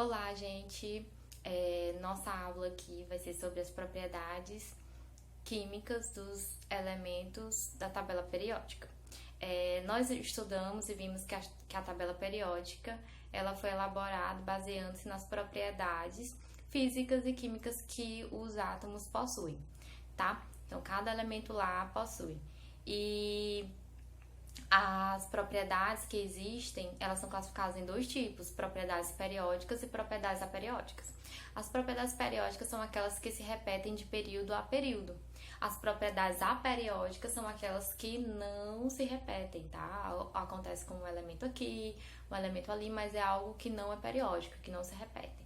Olá, gente! Nossa aula aqui vai ser sobre as propriedades químicas dos elementos da tabela periódica. Nós estudamos e vimos que a tabela periódica ela foi elaborada baseando-se nas propriedades físicas e químicas que os átomos possuem, tá? Então, cada elemento lá possui. E as propriedades que existem, elas são classificadas em dois tipos, propriedades periódicas e propriedades aperiódicas. As propriedades periódicas são aquelas que se repetem de período a período. As propriedades aperiódicas são aquelas que não se repetem, tá? Acontece com um elemento aqui, um elemento ali, mas é algo que não é periódico, que não se repete,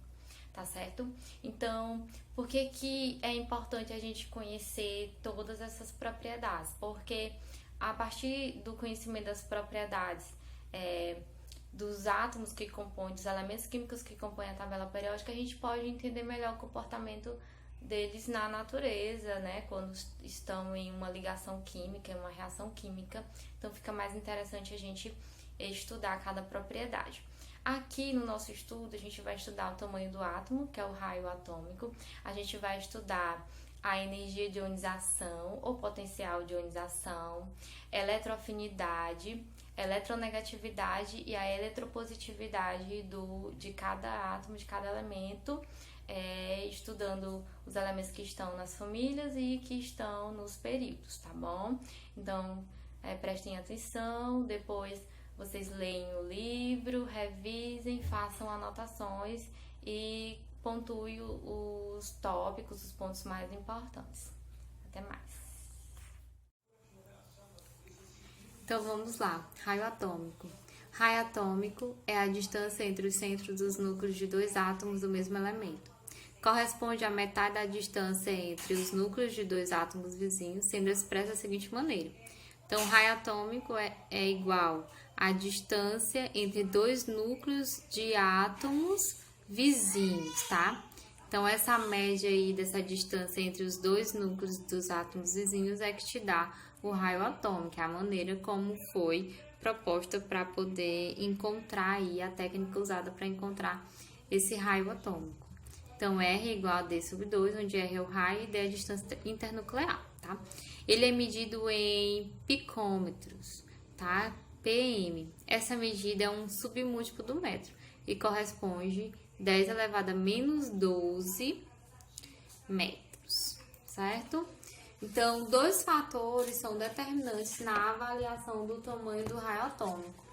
tá certo? Então, por que é importante a gente conhecer todas essas propriedades? Porque a partir do conhecimento das propriedades dos átomos que compõem, dos elementos químicos que compõem a tabela periódica, a gente pode entender melhor o comportamento deles na natureza, né? Quando estão em uma ligação química, em uma reação química. Então fica mais interessante a gente estudar cada propriedade. Aqui no nosso estudo, a gente vai estudar o tamanho do átomo, que é o raio atômico. A gente vai estudar a energia de ionização ou potencial de ionização, eletroafinidade, eletronegatividade e a eletropositividade de cada átomo, de cada elemento, estudando os elementos que estão nas famílias e que estão nos períodos, tá bom? Então, prestem atenção, depois vocês leem o livro, revisem, façam anotações e pontue os tópicos, os pontos mais importantes. Até mais. Então vamos lá, raio atômico. Raio atômico é a distância entre os centros dos núcleos de dois átomos do mesmo elemento. Corresponde à metade da distância entre os núcleos de dois átomos vizinhos, sendo expressa da seguinte maneira. Então, o raio atômico é igual à distância entre dois núcleos de átomos vizinhos, tá? Então, essa média aí dessa distância entre os dois núcleos dos átomos vizinhos é que te dá o raio atômico, é a maneira como foi proposta para poder encontrar aí a técnica usada para encontrar esse raio atômico. Então, R é igual a D sobre 2, onde R é o raio e D é a distância internuclear, tá? Ele é medido em picômetros, tá? PM. Essa medida é um submúltiplo do metro e corresponde 10 elevado a menos 12 metros, certo? Então, dois fatores são determinantes na avaliação do tamanho do raio atômico.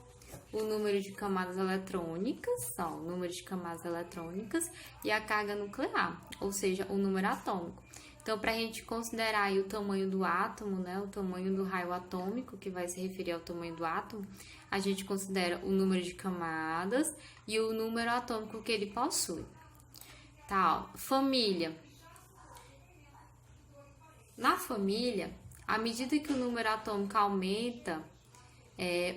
O número de camadas eletrônicas, o número de camadas eletrônicas e a carga nuclear, ou seja, o número atômico. Então, para a gente considerar aí o tamanho do átomo, né, o tamanho do raio atômico, que vai se referir ao tamanho do átomo, a gente considera o número de camadas e o número atômico que ele possui. Tá, ó, família. Na família, à medida que o número atômico aumenta,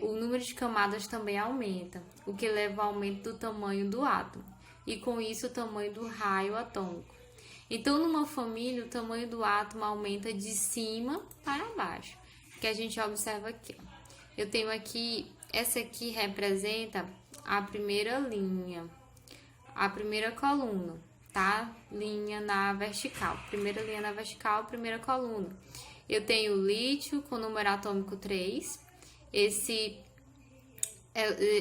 o número de camadas também aumenta, o que leva ao aumento do tamanho do átomo, e com isso o tamanho do raio atômico. Então, numa família, o tamanho do átomo aumenta de cima para baixo, que a gente observa aqui. Eu tenho aqui, essa aqui representa a primeira linha, a primeira coluna, tá? Linha na vertical, primeira linha na vertical, primeira coluna. Eu tenho o lítio com número atômico 3,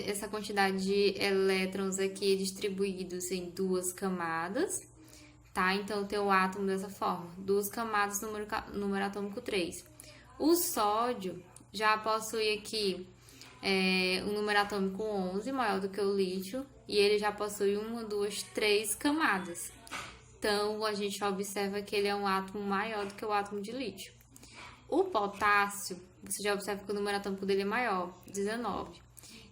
essa quantidade de elétrons aqui distribuídos em duas camadas, tá? Então, eu tenho o átomo dessa forma, duas camadas, número atômico 3. O sódio já possui aqui um número atômico 11, maior do que o lítio, e ele já possui 1, 2, 3 camadas. Então, a gente observa que ele é um átomo maior do que o átomo de lítio. O potássio, você já observa que o número atômico dele é maior, 19.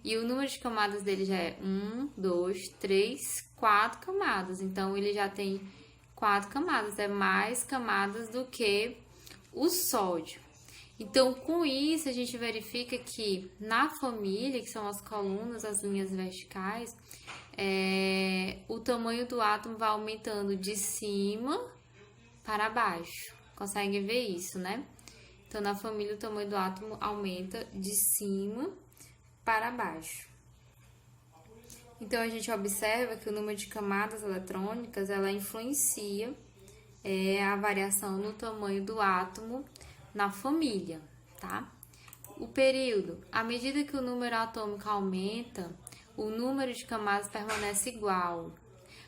E o número de camadas dele já é 1, 2, 3, 4 camadas. Então, ele já tem 4 camadas, é mais camadas do que o sódio. Então, com isso, a gente verifica que na família, que são as colunas, as linhas verticais, o tamanho do átomo vai aumentando de cima para baixo. Conseguem ver isso, né? Então, na família, o tamanho do átomo aumenta de cima para baixo. Então, a gente observa que o número de camadas eletrônicas, ela influencia a variação no tamanho do átomo na família, tá? O período, à medida que o número atômico aumenta, o número de camadas permanece igual,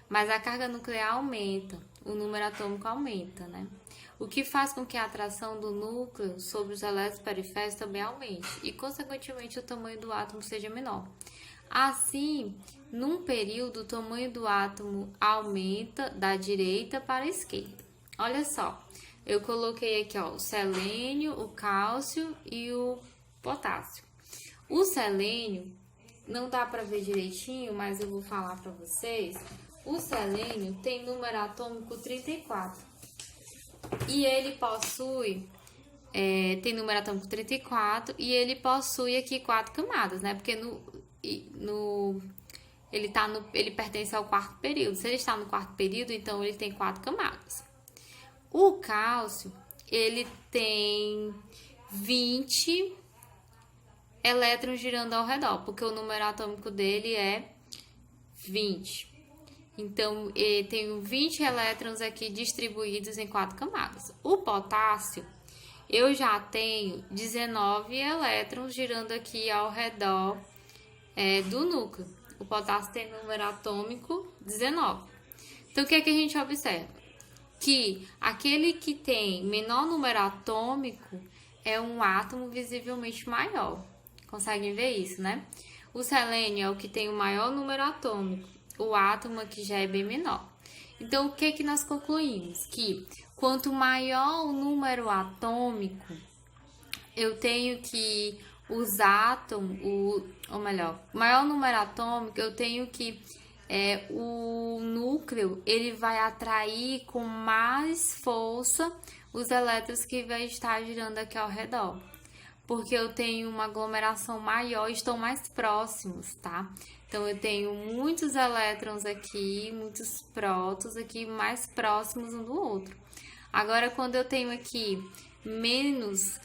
mas a carga nuclear aumenta, o número atômico aumenta, né? O que faz com que a atração do núcleo sobre os elétrons periféricos também aumente e, consequentemente, o tamanho do átomo seja menor. Assim, num período, o tamanho do átomo aumenta da direita para a esquerda. Olha só, eu coloquei aqui ó, o selênio, o cálcio e o potássio. O selênio, não dá para ver direitinho, mas eu vou falar para vocês. O selênio tem número atômico 34 e ele possui, tem número atômico 34 e ele possui aqui 4 camadas, né? Porque ele pertence ao quarto período. Se ele está no quarto período, então ele tem 4 camadas. O cálcio, ele tem 20 elétrons girando ao redor, porque o número atômico dele é 20. Então, ele tem 20 elétrons aqui distribuídos em 4 camadas. O potássio, eu já tenho 19 elétrons girando aqui ao redor do núcleo. O potássio tem número atômico 19. Então, o que é que a gente observa? Que aquele que tem menor número atômico é um átomo visivelmente maior. Conseguem ver isso, né? O selênio é o que tem o maior número atômico. O átomo aqui já é bem menor. Então, o que é que nós concluímos? Que quanto maior o número atômico, eu tenho que os átomos, ou melhor, maior número atômico, eu tenho que o núcleo ele vai atrair com mais força os elétrons que vai estar girando aqui ao redor. Porque eu tenho uma aglomeração maior e estão mais próximos, tá? Então, eu tenho muitos elétrons aqui, muitos prótons aqui, mais próximos um do outro. Agora, quando eu tenho aqui menos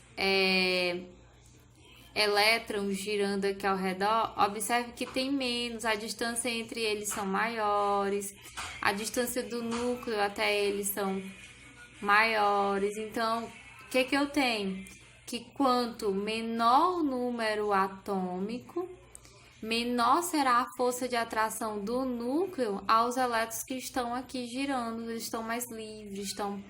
elétrons girando aqui ao redor, observe que tem menos, a distância entre eles são maiores, a distância do núcleo até eles são maiores. Então, o que eu tenho? Que quanto menor o número atômico, menor será a força de atração do núcleo aos elétrons que estão aqui girando, eles estão mais livres, estão,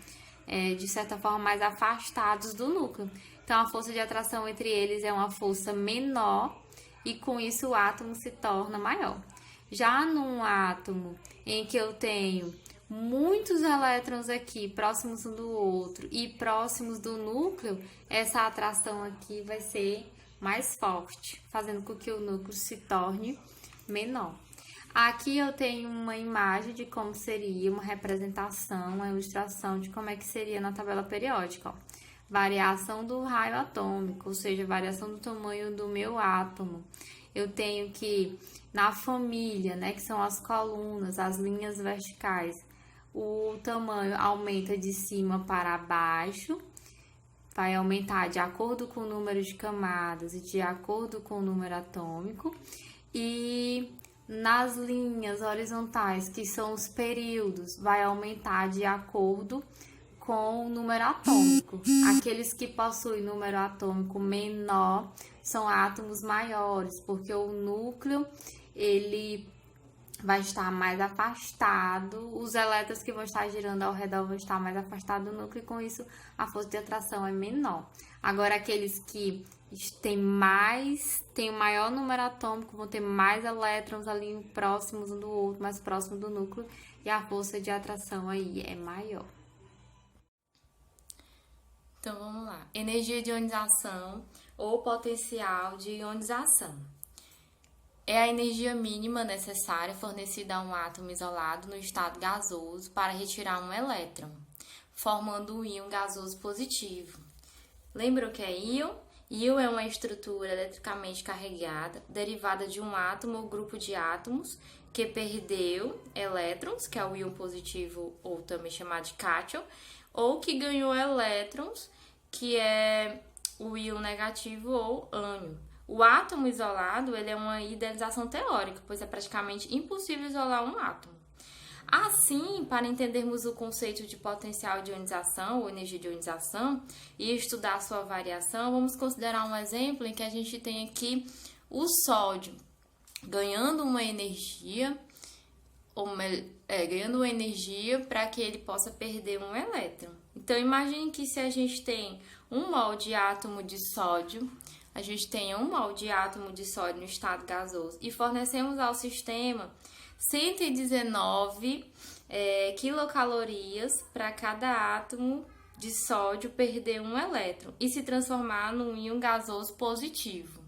de certa forma, mais afastados do núcleo. Então, a força de atração entre eles é uma força menor e, com isso, o átomo se torna maior. Já num átomo em que eu tenho muitos elétrons aqui próximos um do outro e próximos do núcleo, essa atração aqui vai ser mais forte, fazendo com que o núcleo se torne menor. Aqui eu tenho uma imagem de como seria uma representação, uma ilustração de como é que seria na tabela periódica. Ó. Variação do raio atômico, ou seja, variação do tamanho do meu átomo. Eu tenho que, na família, né, que são as colunas, as linhas verticais, o tamanho aumenta de cima para baixo, vai aumentar de acordo com o número de camadas e de acordo com o número atômico. E nas linhas horizontais, que são os períodos, vai aumentar de acordo com o número atômico. Aqueles que possuem número atômico menor são átomos maiores, porque o núcleo, ele vai estar mais afastado, os elétrons que vão estar girando ao redor vão estar mais afastados do núcleo e com isso a força de atração é menor. Agora, aqueles que têm o maior número atômico vão ter mais elétrons ali próximos um do outro, mais próximo do núcleo e a força de atração aí é maior. Então, vamos lá. Energia de ionização ou potencial de ionização. É a energia mínima necessária fornecida a um átomo isolado no estado gasoso para retirar um elétron, formando um íon gasoso positivo. Lembra o que é íon? Íon é uma estrutura eletricamente carregada, derivada de um átomo ou grupo de átomos que perdeu elétrons, que é o íon positivo ou também chamado de cátion, ou que ganhou elétrons, que é o íon negativo ou ânion. O átomo isolado, ele é uma idealização teórica, pois é praticamente impossível isolar um átomo. Assim, para entendermos o conceito de potencial de ionização ou energia de ionização e estudar sua variação, vamos considerar um exemplo em que a gente tem aqui o sódio ganhando uma energia, para que ele possa perder um elétron. Então, imagine que se a gente tem 1 mol de átomo de sódio, a gente tenha 1 mol de átomo de sódio no estado gasoso e fornecemos ao sistema 119 quilocalorias para cada átomo de sódio perder um elétron e se transformar num íon gasoso positivo.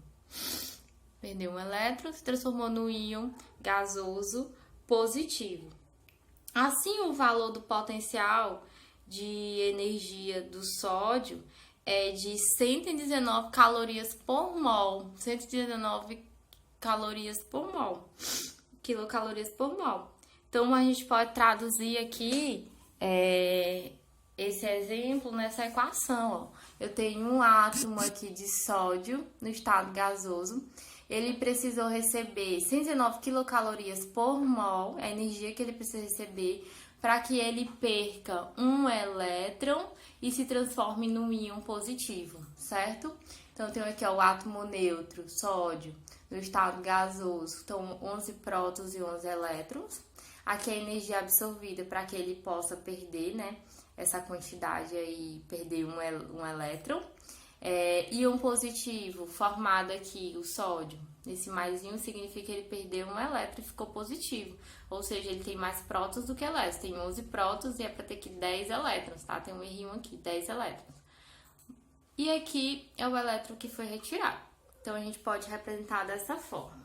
Perdeu um elétron, se transformou no íon gasoso positivo. Assim, o valor do potencial de energia do sódio é de 119 calorias por mol. 119 calorias por mol. Quilocalorias por mol. Então, a gente pode traduzir aqui esse exemplo nessa equação. Ó. Eu tenho um átomo aqui de sódio no estado gasoso. Ele precisou receber 119 quilocalorias por mol, a energia que ele precisa receber, para que ele perca um elétron e se transforme num íon positivo, certo? Então, eu tenho aqui ó, o átomo neutro, sódio, no estado gasoso, então 11 prótons e 11 elétrons. Aqui a energia absorvida para que ele possa perder, né, essa quantidade aí, perder um elétron. Íon positivo, formado aqui, o sódio, esse maisinho significa que ele perdeu um elétron e ficou positivo. Ou seja, ele tem mais prótons do que elétrons. Tem 11 prótons e é para ter aqui 10 elétrons, tá? Tem um errinho aqui, 10 elétrons. E aqui é o elétron que foi retirado. Então, a gente pode representar dessa forma.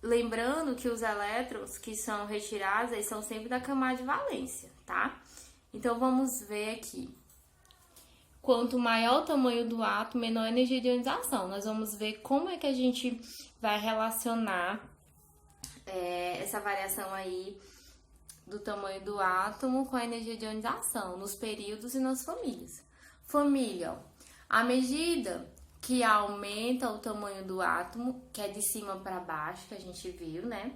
Lembrando que os elétrons que são retirados, eles são sempre da camada de valência, tá? Então, vamos ver aqui. Quanto maior o tamanho do átomo, menor a energia de ionização. Nós vamos ver como é que a gente vai relacionar essa variação aí do tamanho do átomo com a energia de ionização, nos períodos e nas famílias. Família, ó, à medida que aumenta o tamanho do átomo, que é de cima para baixo, que a gente viu, né?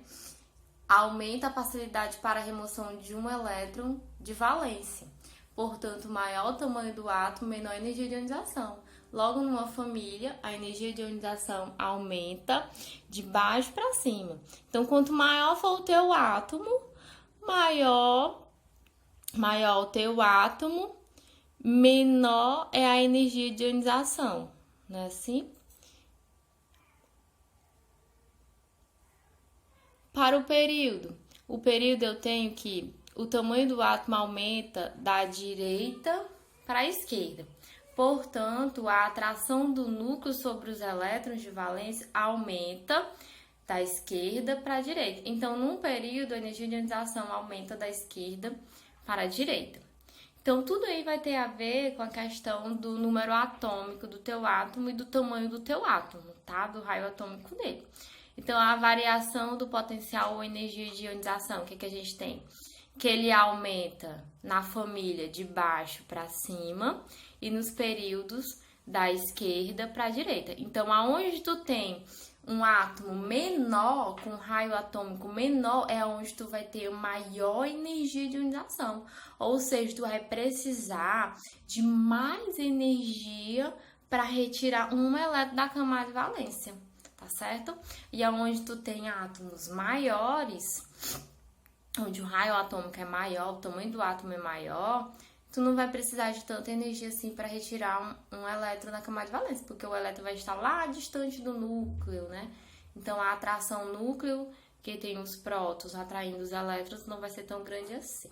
Aumenta a facilidade para a remoção de um elétron de valência. Portanto, maior o tamanho do átomo, menor a energia de ionização. Logo, numa família, a energia de ionização aumenta de baixo para cima. Então, quanto maior for o teu átomo, maior o teu átomo, menor é a energia de ionização. Não é assim? Para o período eu tenho que o tamanho do átomo aumenta da direita para a esquerda. Portanto, a atração do núcleo sobre os elétrons de valência aumenta da esquerda para a direita. Então, num período, a energia de ionização aumenta da esquerda para a direita. Então, tudo aí vai ter a ver com a questão do número atômico do teu átomo e do tamanho do teu átomo, tá? Do raio atômico dele. Então, a variação do potencial ou energia de ionização, o que a gente tem? Que ele aumenta na família de baixo para cima e nos períodos da esquerda para a direita. Então, aonde tu tem um átomo menor, com raio atômico menor, é onde tu vai ter maior energia de ionização. Ou seja, tu vai precisar de mais energia para retirar um elétron da camada de valência, tá certo? E aonde tu tem átomos maiores, onde o raio atômico é maior, o tamanho do átomo é maior, tu não vai precisar de tanta energia assim para retirar um elétron da camada de valência, porque o elétron vai estar lá distante do núcleo, né? Então, a atração núcleo, que tem os prótons atraindo os elétrons, não vai ser tão grande assim.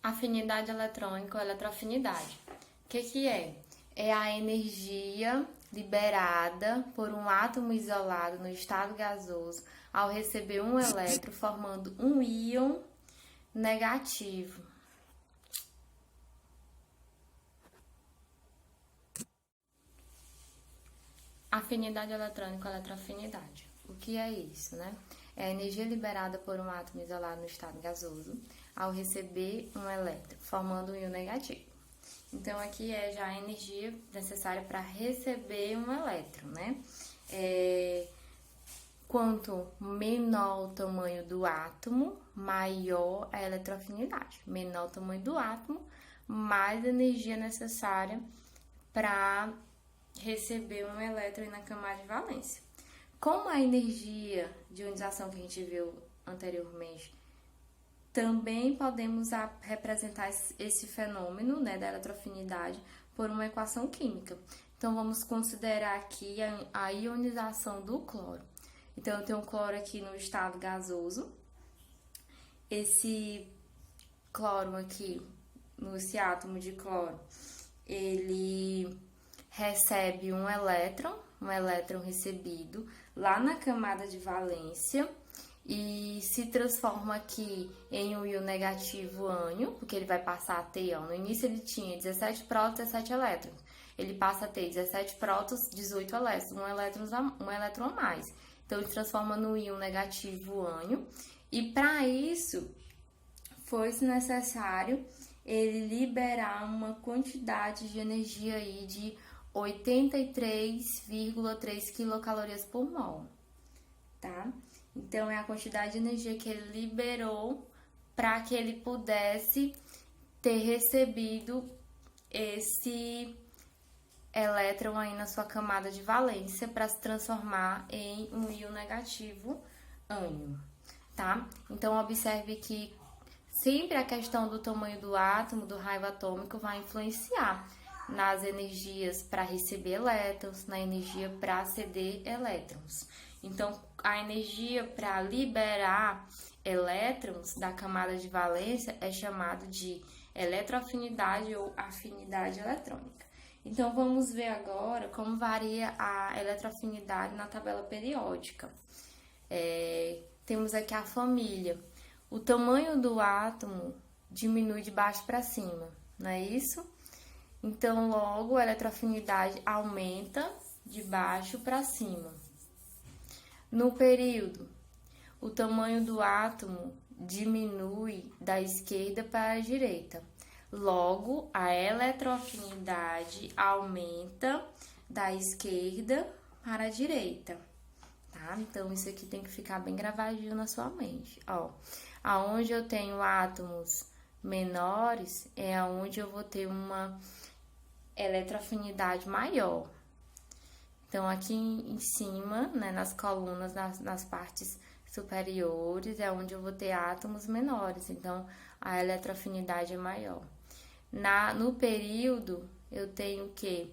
Afinidade eletrônica ou eletroafinidade. O que é? É a energia liberada por um átomo isolado no estado gasoso ao receber um elétron, formando um íon negativo. Afinidade eletrônica ou eletroafinidade. O que é isso, né? É a energia liberada por um átomo isolado no estado gasoso ao receber um elétron, formando um íon negativo. Então, aqui é já a energia necessária para receber um elétron, né? Quanto menor o tamanho do átomo, maior a eletroafinidade. Menor o tamanho do átomo, mais energia necessária para receber um elétron na camada de valência. Como a energia de ionização que a gente viu anteriormente, também podemos representar esse fenômeno, né, da eletroafinidade por uma equação química. Então, vamos considerar aqui a ionização do cloro. Então, eu tenho um cloro aqui no estado gasoso. Esse cloro aqui, esse átomo de cloro, ele recebe um elétron recebido lá na camada de valência e se transforma aqui em um íon negativo ânion, porque ele vai passar a ter, ó, no início ele tinha 17 prótons, 17 elétrons. Ele passa a ter 17 prótons, 18 elétrons, um elétron a mais. Então, ele se transforma no íon negativo ânion. E para isso, foi-se necessário ele liberar uma quantidade de energia aí de 83,3 quilocalorias por mol, tá? Então, é a quantidade de energia que ele liberou para que ele pudesse ter recebido esse elétron aí na sua camada de valência para se transformar em um íon negativo ânion, tá? Então, observe que sempre a questão do tamanho do átomo, do raio atômico, vai influenciar nas energias para receber elétrons, na energia para ceder elétrons. Então, a energia para liberar elétrons da camada de valência é chamada de eletroafinidade ou afinidade eletrônica. Então, vamos ver agora como varia a eletroafinidade na tabela periódica. Temos aqui a família. O tamanho do átomo diminui de baixo para cima, não é isso? Então, logo, a eletroafinidade aumenta de baixo para cima. No período, o tamanho do átomo diminui da esquerda para a direita. Logo, a eletroafinidade aumenta da esquerda para a direita, tá? Então, isso aqui tem que ficar bem gravadinho na sua mente. Ó, aonde eu tenho átomos menores é aonde eu vou ter uma eletroafinidade maior. Então, aqui em cima, né, nas colunas, nas partes superiores, é onde eu vou ter átomos menores. Então, a eletroafinidade é maior. No período, eu tenho o quê?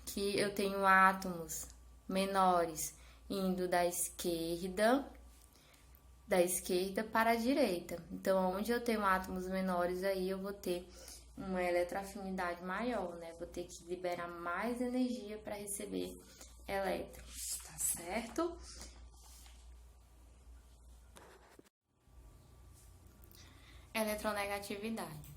Que eu tenho átomos menores indo da esquerda para a direita. Então, onde eu tenho átomos menores, aí eu vou ter uma eletroafinidade maior, né? Vou ter que liberar mais energia para receber elétrons, tá certo? Eletronegatividade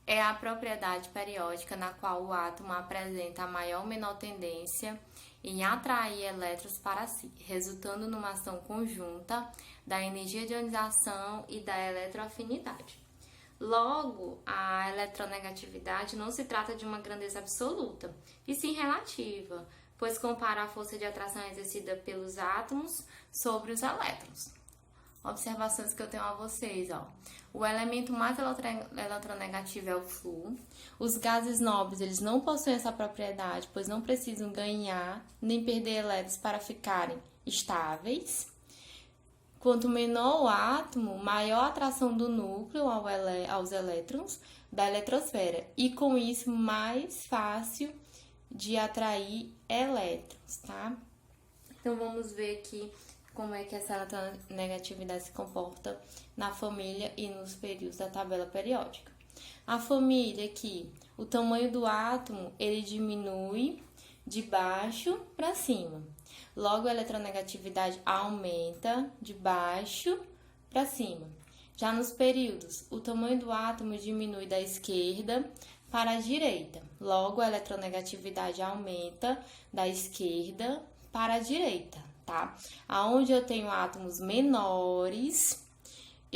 é a propriedade periódica na qual o átomo apresenta a maior ou menor tendência em atrair elétrons para si, resultando numa ação conjunta da energia de ionização e da eletroafinidade. Logo, a eletronegatividade não se trata de uma grandeza absoluta, e sim relativa, pois compara a força de atração exercida pelos átomos sobre os elétrons. Observações que eu tenho a vocês, ó. O elemento mais eletronegativo é o flúor. Os gases nobres, eles não possuem essa propriedade, pois não precisam ganhar nem perder elétrons para ficarem estáveis. Quanto menor o átomo, maior a atração do núcleo aos elétrons da eletrosfera. E com isso, mais fácil de atrair elétrons, tá? Então, vamos ver aqui como é que essa eletronegatividade se comporta na família e nos períodos da tabela periódica. A família aqui, o tamanho do átomo, ele diminui de baixo para cima. Logo, a eletronegatividade aumenta de baixo para cima. Já nos períodos, o tamanho do átomo diminui da esquerda para a direita. Logo, a eletronegatividade aumenta da esquerda para a direita, tá? Aonde eu tenho átomos menores,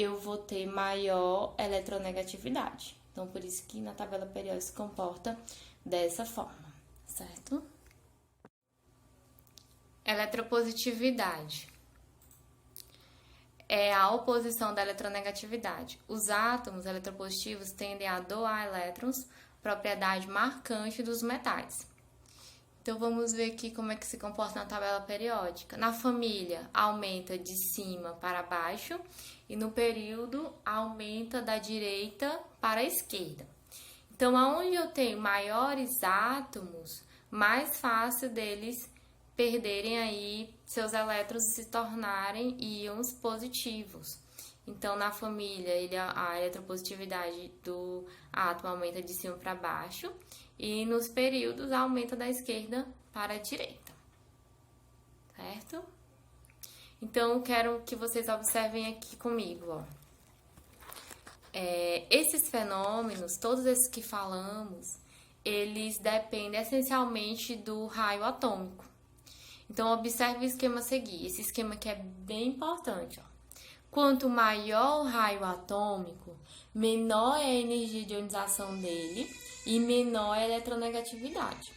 eu vou ter maior eletronegatividade. Então, por isso que na tabela periódica se comporta dessa forma, certo? Eletropositividade é a oposição da eletronegatividade. Os átomos eletropositivos tendem a doar elétrons, propriedade marcante dos metais. Então, vamos ver aqui como é que se comporta na tabela periódica. Na família, aumenta de cima para baixo e no período, aumenta da direita para a esquerda. Então, aonde eu tenho maiores átomos, mais fácil deles perderem aí seus elétrons e se tornarem íons positivos. Então, na família, a eletropositividade do átomo aumenta de cima para baixo e nos períodos aumenta da esquerda para a direita, certo? Então, eu quero que vocês observem aqui comigo, ó. Esses fenômenos, todos esses que falamos, eles dependem essencialmente do raio atômico. Então, observe o esquema a seguir. Esse esquema aqui é bem importante, ó. Quanto maior o raio atômico, menor é a energia de ionização dele e menor é a eletronegatividade.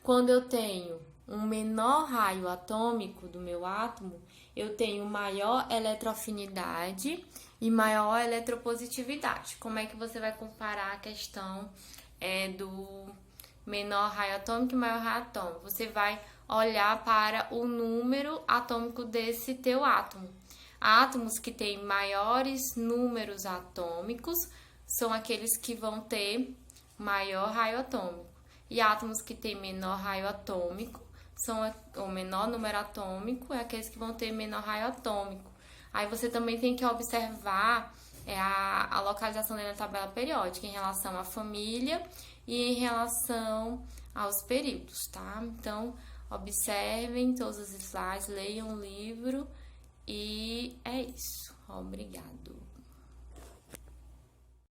Quando eu tenho um menor raio atômico do meu átomo, eu tenho maior eletroafinidade e maior eletropositividade. Como é que você vai comparar a questão do menor raio atômico e maior raio atômico? Você vai olhar para o número atômico desse teu átomo. Átomos que têm maiores números atômicos são aqueles que vão ter maior raio atômico. E átomos que têm menor raio atômico, o menor número atômico, é aqueles que vão ter menor raio atômico. Aí você também tem que observar a localização dele na tabela periódica em relação à família e em relação aos períodos, tá? Então, observem todos os slides, leiam o livro e é isso. Obrigado.